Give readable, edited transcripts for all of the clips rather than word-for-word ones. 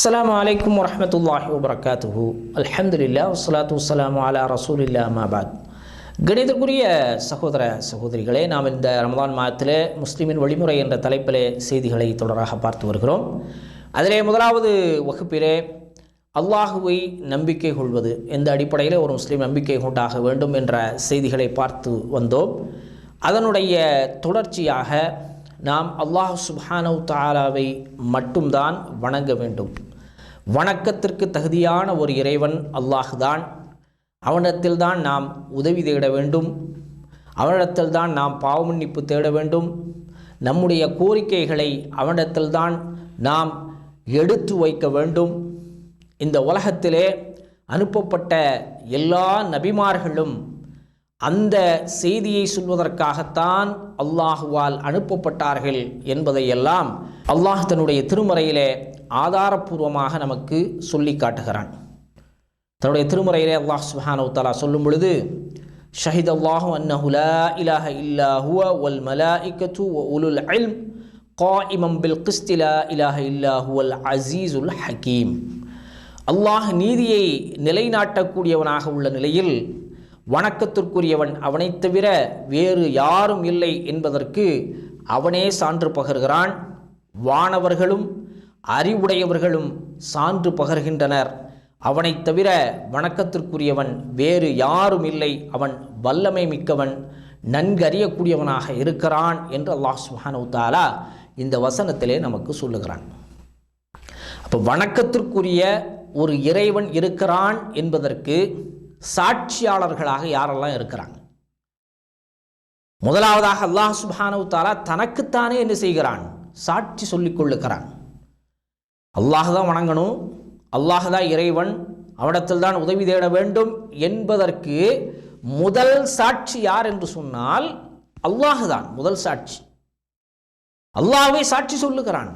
அஸ்ஸலாமு அலைக்கும் வரஹ்மத்துல்லாஹி வபரகாத்துஹு. அல்ஹம்துலில்லாஹ் வஸ்ஸலாத்து வஸ்ஸலாமு அலா ரசூலில்லாஹ் அம்மா பஅத். கணிதக்குரிய சகோதர சகோதரிகளே, நாம் இந்த ரமதான் மாதத்தில் முஸ்லிமின் வழிமுறை என்ற தலைப்பிலே செய்திகளை தொடராக பார்த்து வருகிறோம். அதிலே முதலாவது வகுப்பிலே அல்லாஹுவை நம்பிக்கை கொள்வது, எந்த அடிப்படையில் ஒரு முஸ்லீம் நம்பிக்கை கொண்டாக வேண்டும் என்ற செய்திகளை பார்த்து வந்தோம். அதனுடைய தொடர்ச்சியாக நாம் அல்லாஹ் சுப்ஹானஹு தஆலாவை மட்டும்தான் வணங்க வேண்டும். வணக்கத்திற்கு தகுதியான ஒரு இறைவன் அல்லாஹ்தான். அவனிடத்தில்தான் நாம் உதவி தேட வேண்டும், அவனிடத்தில்தான் நாம் பாவமன்னிப்பு தேட வேண்டும். நம்முடைய கோரிக்கைகளை அவனிடத்தில்தான் நாம் எடுத்து வைக்க வேண்டும். இந்த உலகத்திலே அனுப்பப்பட்ட எல்லா நபிமார்களும் அந்த செய்தியை சொல்வதற்காகத்தான் அல்லாஹுவால் அனுப்பப்பட்டார்கள் என்பதையெல்லாம் அல்லாஹ் தன்னுடைய திருமறையிலே ஆதாரபூர்வமாக நமக்கு சொல்லி காட்டுகிறான். தன்னுடைய திருமறையிலே அல்லாஹ் சுப்ஹானஹு தஆலா சொல்லும் பொழுது, ஷஹிதல்லாஹு அன்னஹு லா இலாஹ இல்லா ஹுவ வல் மலாயிகத்து வ உலுல் இல்ம் காயிமம் பில் கிஸ்தி லா இலாஹ இல்லா ஹுவல் அஸீஸுல் ஹக்கீம். அல்லாஹ் நீதியை நிலைநாட்டக்கூடியவனாக உள்ள நிலையில் வணக்கத்திற்குரியவன் அவனைத் தவிர வேறு யாரும் இல்லை என்பதற்கு அவனே சான்று பகர்கிறான். வானவர்களும் அறிவுடையவர்களும் சான்று பகர்கின்றனர். அவனைத் தவிர வணக்கத்திற்குரியவன் வேறு யாரும் இல்லை, அவன் வல்லமை மிக்கவன், நன்கறியக்கூடியவனாக இருக்கிறான் என்று அல்லாஹ் சுப்ஹானஹு தஆலா இந்த வசனத்திலே நமக்கு சொல்லுகிறான். அப்போ வணக்கத்திற்குரிய ஒரு இறைவன் இருக்கிறான் என்பதற்கு சாட்சியாளர்களாக யாரெல்லாம் இருக்கிறாங்க? முதலாவதாக அல்லாஹ் சுப்ஹானஹு தஆலா தனக்குத்தானே என்ன செய்கிறான்? சாட்சி சொல்லிக் கொள்ளுகிறான். அல்லாஹ் தான் வணங்கணும், அல்லாஹ் தான் இறைவன், அவனிடத்தில் தான் உதவி தேட வேண்டும் என்பதற்கு முதல் சாட்சி யார் என்று சொன்னால் அல்லாஹ் தான் முதல் சாட்சி. அல்லாஹ்வே சாட்சி சொல்லுகிறான்.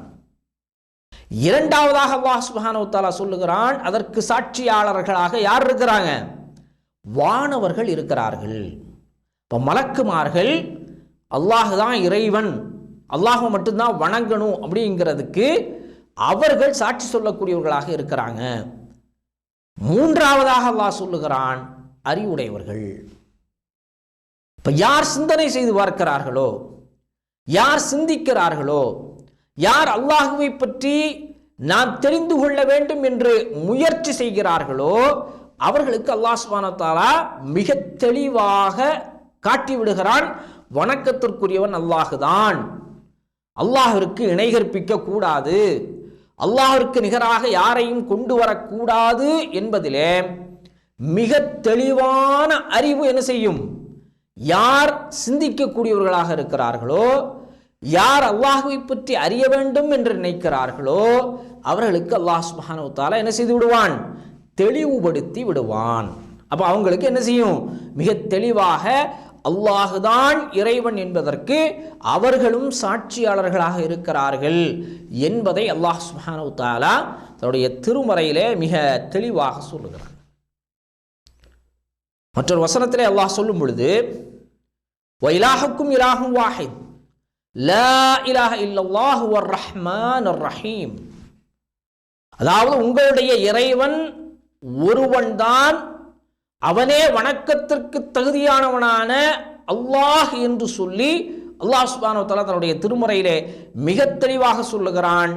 இரண்டாவதாக அல்லாஹ் சுப்ஹானஹு தஆலா சொல்லுகிறான், அதற்கு சாட்சியாளர்களாக யார் இருக்கிறாங்க? வானவர்கள் இருக்கிறார்கள். இப்போ மலக்குமார்கள் அல்லாஹ் தான் இறைவன், அல்லாஹ் மட்டும்தான் வணங்கணும் அப்படிங்கிறதுக்கு அவர்கள் சாட்சி சொல்லக்கூடியவர்களாக இருக்கிறாங்க. மூன்றாவதாக அல்லாஹ் சொல்லுகிறான், அறிவுடையவர்கள். இப்போ யார் சிந்தனை செய்து பார்க்கிறார்களோ, யார் சிந்திக்கிறார்களோ, யார் அல்லாஹுவை பற்றி நாம் தெரிந்து கொள்ள வேண்டும் என்று முயற்சி செய்கிறார்களோ அவர்களுக்கு அல்லாஹ் சுப்ஹானஹு தஆலா மிக தெளிவாக காட்டிவிடுகிறான், வணக்கத்திற்குரியவன் அல்லாஹுதான், அல்லாஹ்விற்கு இணை கற்பிக்க கூடாது, அல்லாஹ்விற்கு நிகராக யாரையும் கொண்டு வரக்கூடாது என்பதிலே மிக தெளிவான அறிவு என்ன செய்யும்? யார் சிந்திக்கக்கூடியவர்களாக இருக்கிறார்களோ, யார் அல்லாஹுவை பற்றி அறிய வேண்டும் என்று நினைக்கிறார்களோ அவர்களுக்கு அல்லாஹ் சுப்ஹானஹு தஆலா என்ன செய்து விடுவான்? தெளிவுபடுத்தி விடுவான். அப்போ அவங்களுக்கு என்ன செய்யும்? மிக தெளிவாக அல்லாஹுதான் இறைவன் என்பதற்கு அவர்களும் சாட்சியாளர்களாக இருக்கிறார்கள் என்பதை அல்லாஹ் சுப்ஹானஹு தஆலா தன்னுடைய திருமறையிலே மிக தெளிவாக சொல்லுகிறான். மற்றொரு வசனத்திலே அல்லாஹ் சொல்லும் பொழுது, வ இலாஹுக்கும் இலாஹும் வாஹித் லா இலாஹ இல்லல்லாஹு வர் ரஹ்மானுர் ரஹீம். அதாவது உங்களுடைய இறைவன் ஒருவன்தான், அவனே வணக்கத்திற்கு தகுதியானவனான அல்லாஹ் என்று சொல்லி அல்லாஹ் சுப்ஹானஹு தஆலா தன்னுடைய திருமறையிலே மிக தெளிவாக சொல்லுகிறான்.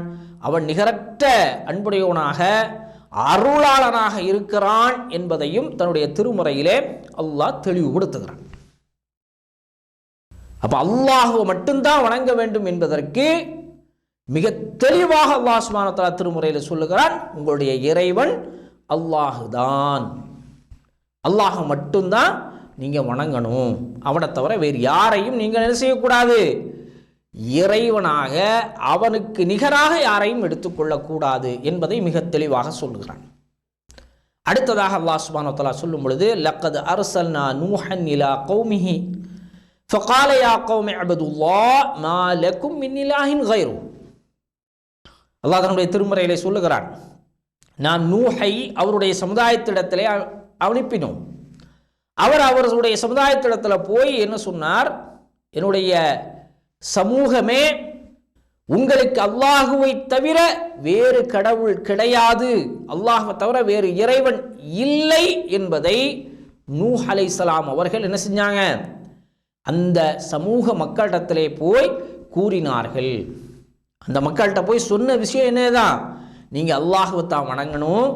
அவன் நிகரற்ற அன்புடையவனாக அருளாளனாக இருக்கிறான் என்பதையும் தன்னுடைய திருமறையிலே அல்லாஹ் தெளிவுபடுத்துகிறான். அப்ப அல்லாஹுவை மட்டும்தான் வணங்க வேண்டும் என்பதற்கு மிக தெளிவாக அல்லாஹ் சுப்ஹானஹு தஆலா திருமுறையில் சொல்லுகிறான், உங்களுடைய இறைவன் அல்லாஹுதான், அல்லாஹ் மட்டும்தான் நீங்க வணங்கணும், அவனை தவிர வேறு யாரையும் நீங்கள் என்ன செய்யக்கூடாது? இறைவனாக அவனுக்கு நிகராக யாரையும் எடுத்துக்கொள்ளக்கூடாது என்பதை மிக தெளிவாக சொல்லுகிறான். அடுத்ததாக அல்லாஹ் சுப்ஹானஹு தஆலா சொல்லும் பொழுது, லக்கத் அர்சல்னா நூஹன் இலா கௌமிஹி ஃபகால யா கௌமி அபுதுல்லாஹ் மா லக்கும் மின் இலாஹின் கைரு. அல்லாஹ் தன்னுடைய திருமறையிலே சொல்லுகிறான், நாம் நூஹை அவருடைய சமுதாயத்திடத்திலே அனுப்பினோம். அவருடைய சமுதாயத்திடத்தில் போய் என்ன சொன்னார்? என்னுடைய சமூகமே, உங்களுக்கு அல்லாஹுவை தவிர வேறு கடவுள் கிடையாது, அல்லாஹ்வை தவிர வேறு இறைவன் இல்லை என்பதை நூஹ் அலைஹிஸ்ஸலாம் அவர்கள் என்ன செஞ்சாங்க, அந்த சமூக மக்களிடத்திலே போய் கூறினார்கள். அந்த மக்கள்கிட்ட போய் சொன்ன விஷயம் என்னதான், நீங்கள் அல்லாஹ்வை தான் வணங்கணும்,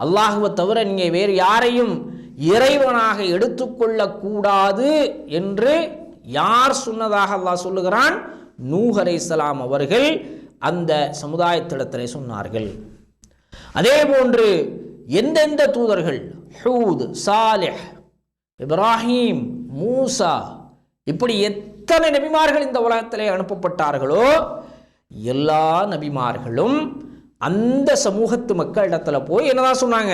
அல்லாஹ்வை தவிர நீங்கள் வேறு யாரையும் இறைவனாக எடுத்துக்கொள்ளக்கூடாது என்று யார் சொன்னதாக அல்லாஹ் சொல்லுகிறான், நூஹ் அலைஹிஸ்ஸலாம் அவர்கள் அந்த சமுதாயத்திடத்திலே சொன்னார்கள். அதே போன்று எந்தெந்த தூதர்கள், ஹூத், சாலிஹ், இப்ராஹிம், மூசா, இப்படி எத்தனை நபிமார்கள் இந்த உலகத்திலே அனுப்பப்பட்டார்களோ எல்லா நபிமார்களும் அந்த சமூகத்து மக்களிடத்தில் போய் என்னதான் சொன்னாங்க,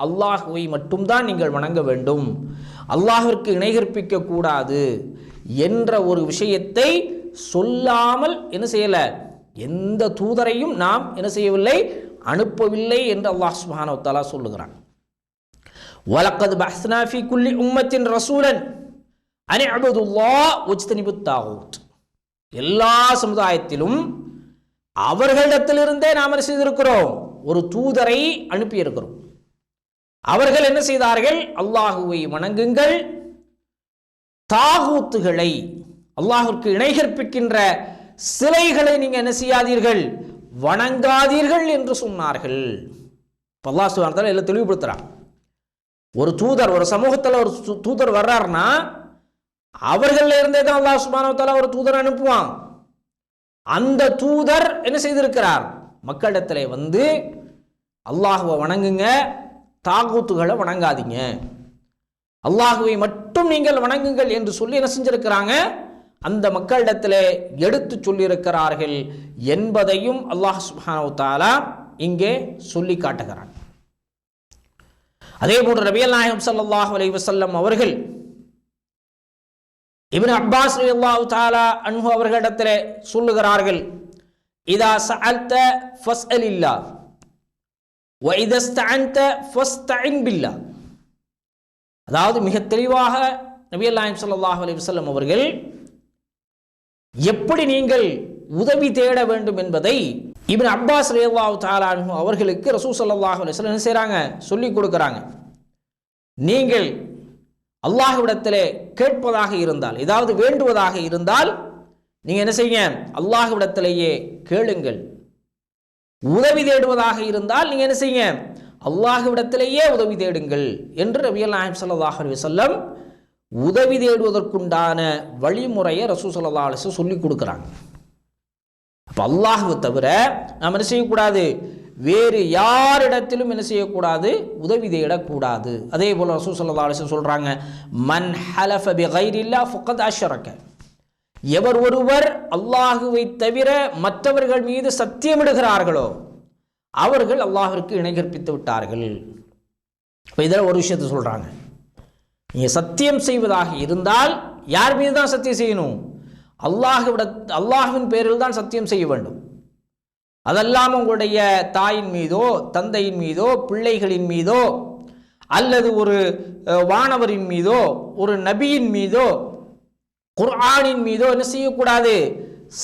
அல்லாஹுவை மட்டும்தான் நீங்கள் வணங்க வேண்டும், அல்லாஹ்விற்கு இணை கற்பிக்க கூடாது என்ற ஒரு விஷயத்தை சொல்லாமல் என்ன செய்யல, எந்த தூதரையும் நாம் என்ன செய்யவில்லை, அனுப்பவில்லை என்று அல்லாஹ் சுப்ஹானஹு வ தஆலா சொல்லுகிறான். வலக்கத் பஅஸ்னா ஃபீ குல்லி உம்மத்தின் ரசூலன் அன் இஅ்புதுல்லாஹ் வஜ்தனிபுத் தாகூத். எல்லா சமுதாயத்திலும் அவர்களிடத்திலிருந்தே நாம் என்ன செய்திருக்கிறோம், ஒரு தூதரை அனுப்பியிருக்கிறோம். அவர்கள் என்ன செய்தார்கள், அல்லாஹுவை வணங்குங்கள், தாகூத்துகளை, அல்லாஹ்விற்கு இணை கற்பிக்கின்ற சிலைகளை நீங்கள் என்ன செய்யாதீர்கள், வணங்காதீர்கள் என்று சொன்னார்கள். அல்லாஹ் சுப்ஹானஹு வ தஆலா எல்லாம் தெளிவுபடுத்துறான். ஒரு தூதர், ஒரு சமூகத்தில் ஒரு தூதர் வர்றாருன்னா அவர்கள இருந்தே தான் அல்லாஹ் சுப்ஹானஹு வ தஆலா ஒரு தூதர் அனுப்புவான். அந்த தூதர் என்ன செய்திருக்கிறார், மக்களிடத்தில் வந்து அல்லாஹுவை வணங்குங்க, தாகூத்துகளை வணங்காதீங்க, அல்லாஹுவை மட்டும் நீங்கள் வணங்குங்கள் என்று சொல்லி என்ன செஞ்சிருக்கிறாங்க, அந்த மக்களிடத்தில் எடுத்து சொல்லியிருக்கிறார்கள் என்பதையும் அல்லாஹ் சுப்ஹானஹு வ தஆலா இங்கே சொல்லி காட்டுகிறான். அதே போன்று நபிகள் நாயகம் ஸல்லல்லாஹு அலைஹி வஸல்லம் அவர்கள் இப்னு அப்பாஸ் ரலியல்லாஹு தஆலா அன்ஹு அவர்களிடத்தில் சொல்லுகிறார்கள், இதா சஅல்த ஃபஸ்அலில்லாஹ் வ இதா இஸ்தஅன்த ஃபஸ்தஇன் பில்லாஹ். அதாவது மிக தெளிவாக நபிகள் நாயகம் ஸல்லல்லாஹு அலைஹி வஸல்லம் அவர்கள் எப்படி நீங்கள் உதவி தேட வேண்டும் என்பதை இப்னு அப்பாஸ் ரலியல்லாஹு தஆலா அன்ஹு அவர்களுக்கு ரசூல் ஸல்லல்லாஹு அலைஹி வஸல்லம் என்ன செய்றாங்க, சொல்லி கொடுக்குறாங்க. நீங்கள் அல்லாஹ்விடத்திலே கேட்பதாக இருந்தால், ஏதாவது வேண்டுவதாக இருந்தால் நீங்க என்ன செய்யுங்க, அல்லாஹ்விடத்திலேயே கேளுங்கள். உதவி தேடுவதாக இருந்தால் நீங்க என்ன செய்யுங்க, அல்லாஹ்விடத்திலேயே உதவி தேடுங்கள் என்று நபிகள் நாயகம் ஸல்லல்லாஹு அலைஹி வஸல்லம் உதவி தேடுவதற்குண்டான வழிமுறையை ரசூல் ஸல்லல்லாஹு அலைஹி வஸல்லம் சொல்லி கொடுக்குறாங்க. அப்போ அல்லாஹ்வை தவிர நாம் என்ன செய்யக்கூடாது, வேறு யாரிடத்திலும் என்ன செய்யக்கூடாது, உதவி தேடக்கூடாது. அதே போல் ரசூல் ஸல்லல்லாஹு அலைஹி வஸல்லம் சொல்கிறாங்க, மன் ஹலஃப பிகைரில்லாஹ் ஃபக்கத் அஷ்ரக. எவர் ஒருவர் அல்லாஹுவை தவிர மற்றவர்கள் மீது சத்தியமிடுகிறார்களோ அவர்கள் அல்லாஹ்விற்கு இணை கற்பித்து விட்டார்கள். இப்போ இதில் ஒரு விஷயத்தை சொல்கிறாங்க, நீங்கள் சத்தியம் செய்வதாக இருந்தால் யார் மீது தான் சத்தியம் செய்யணும், அல்லாஹ்வின் பேரில் தான் சத்தியம் செய்ய வேண்டும். அதெல்லாம் உங்களுடைய தாயின் மீதோ தந்தையின் மீதோ பிள்ளைகளின் மீதோ அல்லது ஒரு வானவரின் மீதோ ஒரு நபியின் மீதோ குர்ஆனின் மீதோ என்ன செய்யக்கூடாது,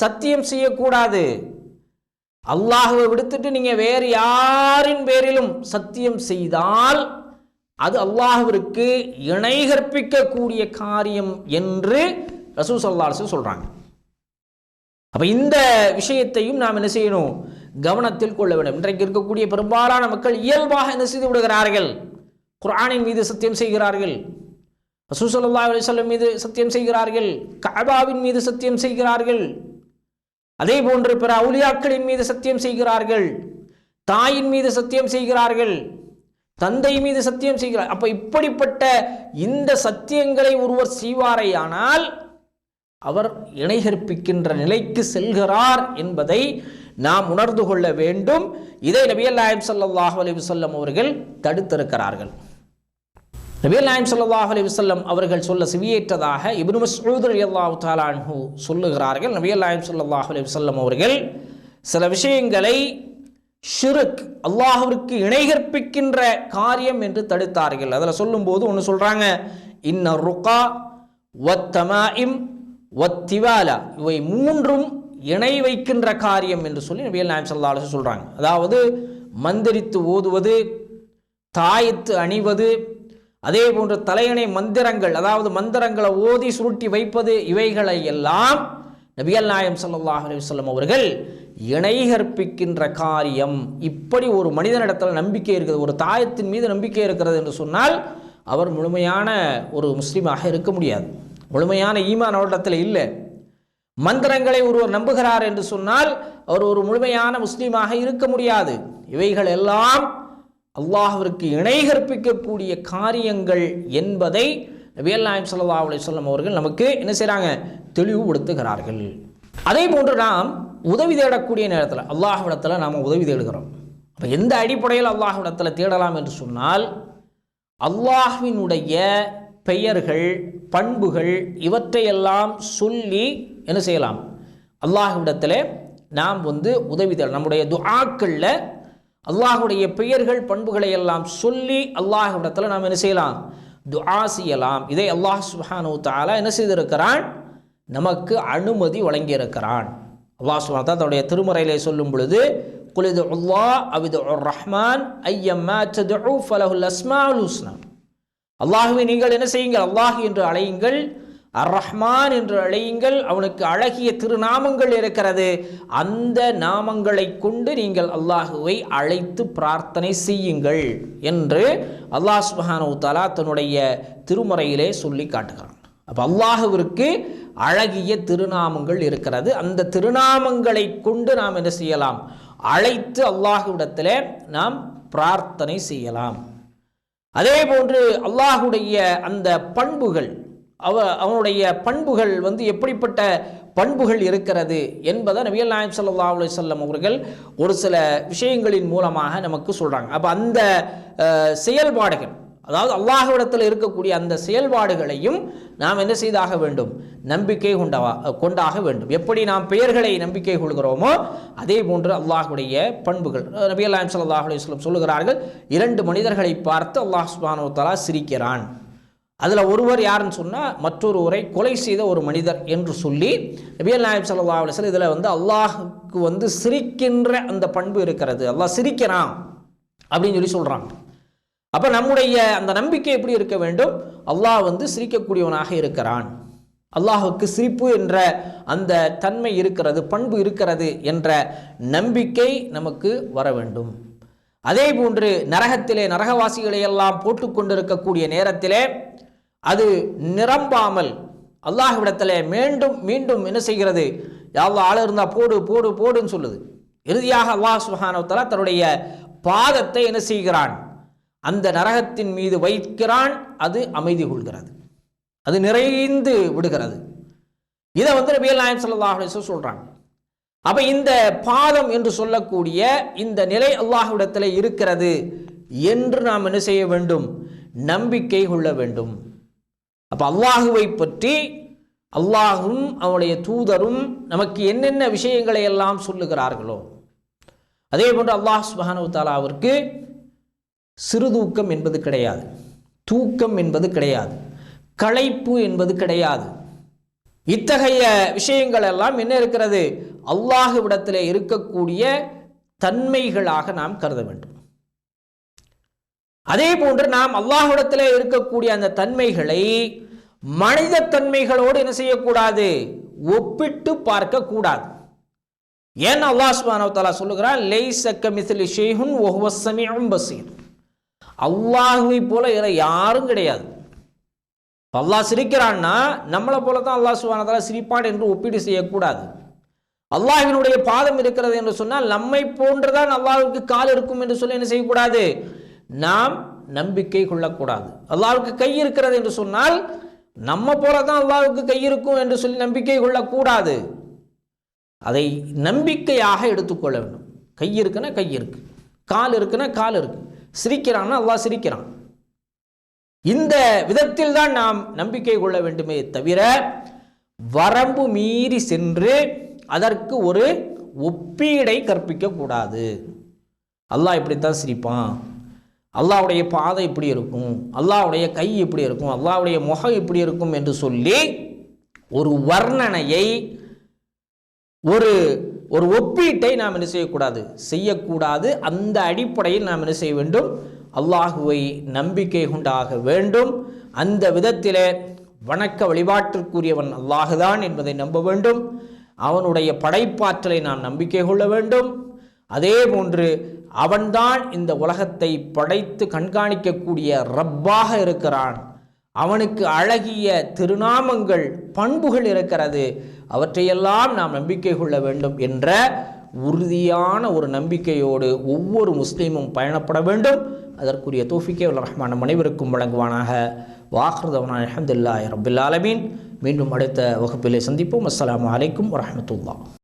சத்தியம் செய்யக்கூடாது. அல்லாஹ்வை விடுத்துட்டு நீங்க வேறு யாரின் பேரிலும் சத்தியம் செய்தால் அது அல்லாஹ்விற்கு இணை கற்பிக்கக்கூடிய காரியம் என்று ரசூல் ஸல்லல்லாஹு அலைஹி வஸல்லம் சொல்றாங்க. அப்ப இந்த விஷயத்தையும் நாம் என்ன செய்யணும், கவனத்தில் கொள்ள வேண்டும். இன்றைக்கு இருக்கக்கூடிய பெரும்பாலான மக்கள் இயல்பாக என்ன செய்து விடுகிறார்கள், குர்ஆனின் மீது சத்தியம் செய்கிறார்கள், ரசூல் ஸல்லல்லாஹு அலைஹி வஸல்லம் மீது சத்தியம் செய்கிறார்கள், கஅபாவின் மீது சத்தியம் செய்கிறார்கள், அதே போன்று பிற அவுலியாக்களின் மீது சத்தியம் செய்கிறார்கள், தாயின் மீது சத்தியம் செய்கிறார்கள், தந்தை மீது சத்தியம் செய்கிறார். அப்ப இப்படிப்பட்ட இந்த சத்தியங்களை ஒருவர் செய்வாரையானால் அவர் இணை கற்பிக்கின்ற நிலைக்கு செல்கிறார் என்பதை நாம் உணர்ந்து கொள்ள வேண்டும். இதை நபிகள் நாயகம் ஸல்லல்லாஹு அலைஹி வஸல்லம் அவர்கள் தடுத்திருக்கிறார்கள். நபிகள் நாயகம் ஸல்லல்லாஹு அலைஹி வஸல்லம் அவர்கள் சொல்ல செவியேற்றதாக இப்னு மஸ்ஊத் ரலியல்லாஹு தஆலா அன்ஹு சொல்லுகிறார்கள், நபிகள் நாயகம் ஸல்லல்லாஹு அலைஹி வஸல்லம் அவர்கள் சில விஷயங்களை ஷிர்க், அல்லாஹ்விற்கு இணை கற்பிக்கின்ற காரியம் என்று தடுத்தார்கள். அதில் சொல்லும்போது ஒன்று சொல்றாங்க, இன்ன ருகா வத்தமாயிம் வத்திவாலா, இவை மூன்றும் இணை வைக்கின்ற காரியம் என்று சொல்லி நபிகள் நாயகம் ஸல்லல்லாஹு அலைஹி வஸல்லம் சொல்றாங்க. அதாவது மந்திரித்து ஓதுவது, தாயத்து அணிவது, அதே போன்ற தலையணை மந்திரங்கள், அதாவது மந்திரங்களை ஓதி சுருட்டி வைப்பது, இவைகளை எல்லாம் நபிகள் நாயகம் ஸல்லல்லாஹு அலைஹி வஸல்லம் அவர்கள் இணை கற்பிக்கின்ற காரியம். இப்படி ஒரு மனிதனிடத்தில் நம்பிக்கை இருக்கிறது, ஒரு தாயத்தின் மீது நம்பிக்கை இருக்கிறது என்று சொன்னால் அவர் முழுமையான ஒரு முஸ்லீமாக இருக்க முடியாது. முழுமையான ஈமான் அவரிடத்தில் இல்லை. மந்திரங்களை ஒருவர் நம்புகிறார் என்று சொன்னால் அவர் ஒரு முழுமையான முஸ்லீமாக இருக்க முடியாது. இவைகள் எல்லாம் அல்லாஹ்விற்கு இணை கற்பிக்கக்கூடிய காரியங்கள் என்பதை நபிகள் நாயகம் ஸல்லல்லாஹு அலைஹி வஸல்லம் அவர்கள் நமக்கு என்ன செய்கிறாங்க, தெளிவுபடுத்துகிறார்கள். அதே போன்று நாம் உதவி தேடக்கூடிய நேரத்தில் அல்லாஹ்விடத்தில் நாம் உதவி தேடுகிறோம். அப்போ எந்த அடிப்படையில் அல்லாஹ்விடத்தில் தேடலாம் என்று சொன்னால், அல்லாஹ்வினுடைய பெயர்கள், பண்புகள் இவற்றையெல்லாம் சொல்லி என்ன செய்யலாம், அல்லாஹ்விடத்தில் நாம் உதவி தேடலாம். நம்முடைய துஆக்களில் அல்லாஹுடைய பெயர்கள், பண்புகளை எல்லாம் சொல்லி அல்லாஹ்விடத்தில் நாம் என்ன செய்யலாம், துஆ செய்யலாம். இதை அல்லாஹ் சுப்ஹானஹு வ தஆலா என்ன செய்திருக்கிறான், நமக்கு அனுமதி வழங்கியிருக்கிறான். அல்லாஹ் சுப்ஹானஹு வ தஆலா தன்னுடைய திருமறையிலே சொல்லும் பொழுது, குல் இதுல்லாஹ் அவ் இதுர் ரஹ்மான் ஐயம்மா ததுஉ ஃபலஹுல் அஸ்மாஉல் ஹுஸ்னா. அல்லாஹ்வை நீங்கள் என்ன செய்யுங்கள், அல்லாஹ் என்று அழையுங்கள், அர் ரஹ்மான் என்று அழையுங்கள், அவனுக்கு அழகிய திருநாமங்கள் இருக்கிறது, அந்த நாமங்களை கொண்டு நீங்கள் அல்லாஹுவை அழைத்து பிரார்த்தனை செய்யுங்கள் என்று அல்லாஹ் சுப்ஹானஹு வ தஆலா தன்னுடைய திருமறையிலே சொல்லி காட்டுகிறான். அப்போ அல்லாஹுவிற்கு அழகிய திருநாமங்கள் இருக்கிறது, அந்த திருநாமங்களை கொண்டு நாம் என்ன செய்யலாம், அழைத்து அல்லாஹுவிடத்தில் நாம் பிரார்த்தனை செய்யலாம். அதே போன்று அல்லாஹுடைய அந்த பண்புகள், அவனுடைய பண்புகள் எப்படிப்பட்ட பண்புகள் இருக்கிறது என்பதை நபிகள் நாயகம் ஸல்லல்லாஹு அலைஹி வஸல்லம் அவர்கள் ஒரு சில விஷயங்களின் மூலமாக நமக்கு சொல்கிறாங்க. அப்போ அந்த செயல்பாடுகள், அதாவது அல்லாஹ்விடத்தில் இருக்கக்கூடிய அந்த செயல்பாடுகளையும் நாம் என்ன செய்தாக வேண்டும், நம்பிக்கை கொண்டாக வேண்டும். எப்படி நாம் பெயர்களை நம்பிக்கை கொள்கிறோமோ அதே போன்று அல்லாஹ்வுடைய பண்புகள். நபிகள் நாயகம் ஸல்லல்லாஹு அலைஹி வஸல்லம் சொல்லுகிறார்கள், 2 மனிதர்களை பார்த்து அல்லாஹ் சுப்ஹானஹு வ தஆலா சிரிக்கிறான். அதில் ஒருவர் யாருன்னு சொன்னால் மற்றொருவரை கொலை செய்த ஒரு மனிதர் என்று சொல்லி நபிகள் நாயகம் ஸல்லல்லாஹு அலைஹி வஸல்லம் இதில் அல்லாஹ்வுக்கு சிரிக்கின்ற அந்த பண்பு இருக்கிறது, அல்லாஹ் சிரிக்கிறான் அப்படின்னு சொல்லி சொல்கிறாங்க. அப்போ நம்முடைய அந்த நம்பிக்கை எப்படி இருக்க வேண்டும், அல்லாஹ் சிரிக்கக்கூடியவனாக இருக்கிறான், அல்லாஹுக்கு சிரிப்பு என்ற அந்த தன்மை இருக்கிறது, பண்பு இருக்கிறது என்ற நம்பிக்கை நமக்கு வர வேண்டும். அதே போன்று நரகத்திலே நரகவாசிகளை எல்லாம் போட்டுக்கொண்டிருக்கக்கூடிய நேரத்திலே அது நிரம்பாமல் அல்லாஹ்விடத்தில் மீண்டும் மீண்டும் என்ன செய்கிறது, யா அல்லாஹ் ஆளு இருந்தா போடு போடு போடுன்னு சொல்லுது. இறுதியாக அல்லாஹ் சுப்ஹானஹு வ தஆலா தன்னுடைய பாதத்தை என்ன செய்கிறான், அந்த நரகத்தின் மீது வைக்கிறான், அது அமைதி கொள்கிறது, அது நிறைந்து விடுகிறது. இதை நபிகள் நாயகம் ஸல்லல்லாஹு அலைஹி வஸல்லம் சொல்றாங்க. அப்ப இந்த பாதம் என்று சொல்லக்கூடிய இந்த நிலை அல்லாஹ்விடத்தில் இருக்கிறது என்று நாம் என்ன செய்ய வேண்டும், நம்பிக்கை கொள்ள வேண்டும். அப்ப அல்லாஹுவை பற்றி அல்லாஹும் அவனுடைய தூதரும் நமக்கு என்னென்ன விஷயங்களை எல்லாம் சொல்லுகிறார்களோ அதே போன்று அல்லாஹ் சுப்ஹானஹு வ தஆலாவிற்கு சிறுதூக்கம் என்பது கிடையாது, தூக்கம் என்பது கிடையாது, களைப்பு என்பது கிடையாது. இத்தகைய விஷயங்கள் எல்லாம் என்ன இருக்கிறது, அல்லாஹ்விடத்தில் இருக்கக்கூடிய தன்மைகளாக நாம் கருத வேண்டும். அதே போன்று நாம் அல்லாஹ்விடத்தில் இருக்கக்கூடிய அந்த தன்மைகளை மனித தன்மைகளோடு என்ன செய்யக்கூடாது, ஒப்பிட்டு பார்க்க கூடாது. ஏன் அல்லாஹ் சுப்ஹானஹு வ தஆலா சொல்லுகிறான், லைஸ கமிஸ்லி ஷைஉன் வ ஹுவஸ் ஸமீஉல் பஸீர். அல்லாஹ்வை போல வேற யாரும் கிடையாது. அல்லாஹ் சிரிக்கிறான்னா நம்மளை போல தான் அல்லாஹ் சுப்ஹானஹு வ தஆலா சிரிப்பான் என்று ஒப்பீடு செய்யக்கூடாது. அல்லாஹ்வினுடைய பாதம் இருக்கிறது என்று சொன்னால் நம்மை போன்றுதான் அல்லாஹ்வுக்கு கால் இருக்கும் என்று சொல்லி என்ன செய்யக்கூடாது, நாம் நம்பிக்கை கொள்ளக்கூடாது. அல்லாஹ்வுக்கு கை இருக்கிறது என்று சொன்னால் நம்ம போல தான் அல்லாஹ்வுக்கு கை இருக்கும் என்று சொல்லி நம்பிக்கை கொள்ளக்கூடாது. அதை நம்பிக்கையாக எடுத்துக்கொள்ள வேண்டும். கை இருக்குன்னா கை இருக்கு, கால் இருக்குன்னா கால் இருக்கு, சிரிக்கிறான்னா அல்லாஹ் சிரிக்கிறான். இந்த விதத்தில் தான் நாம் நம்பிக்கை கொள்ள வேண்டுமே தவிர வரம்பு மீறி சென்று அதற்கு ஒரு ஒப்பீடை கற்பிக்க கூடாது. அல்லாஹ் இப்படித்தான் சிரிப்பான், அல்லாஹ்வுடைய பாதை இப்படி இருக்கும், அல்லாஹ்வுடைய கை இப்படி இருக்கும், அல்லாஹ்வுடைய முகம் இப்படி இருக்கும் என்று சொல்லி ஒரு வர்ணனையை ஒரு ஒரு ஒப்பீட்டை நாம் என்ன செய்யக்கூடாது. அந்த அடிப்படையில் நாம் என்ன செய்ய வேண்டும், அல்லாஹுவை நம்பிக்கை கொண்டாக வேண்டும். அந்த விதத்திலே வணக்க வழிபாட்டிற்குரியவன் அல்லாஹுதான் என்பதை நம்ப வேண்டும். அவனுடைய படைப்பாற்றலை நாம் நம்பிக்கை கொள்ள வேண்டும். அதே போன்று அவன்தான் இந்த உலகத்தை படைத்து கண்காணிக்கக்கூடிய ரப்பாக இருக்கிறான். அவனுக்கு அழகிய திருநாமங்கள், பண்புகள் இருக்கிறது. அவற்றையெல்லாம் நாம் நம்பிக்கை கொள்ள வேண்டும் என்ற உறுதியான ஒரு நம்பிக்கையோடு ஒவ்வொரு முஸ்லீமும் பயணப்பட வேண்டும். அதற்குரிய தௌஃபீக்கை ரஹ்மான் நம் அனைவருக்கும் வழங்குவானாக. வாஹ்ருதவனா அல்ஹம்துலில்லாஹி ரப்பில் ஆலமீன். மீண்டும் அடுத்த வகுப்பிலே சந்திப்போம். அஸ்ஸலாமு அலைக்கும் வரஹ்மத்துல்லாஹ்.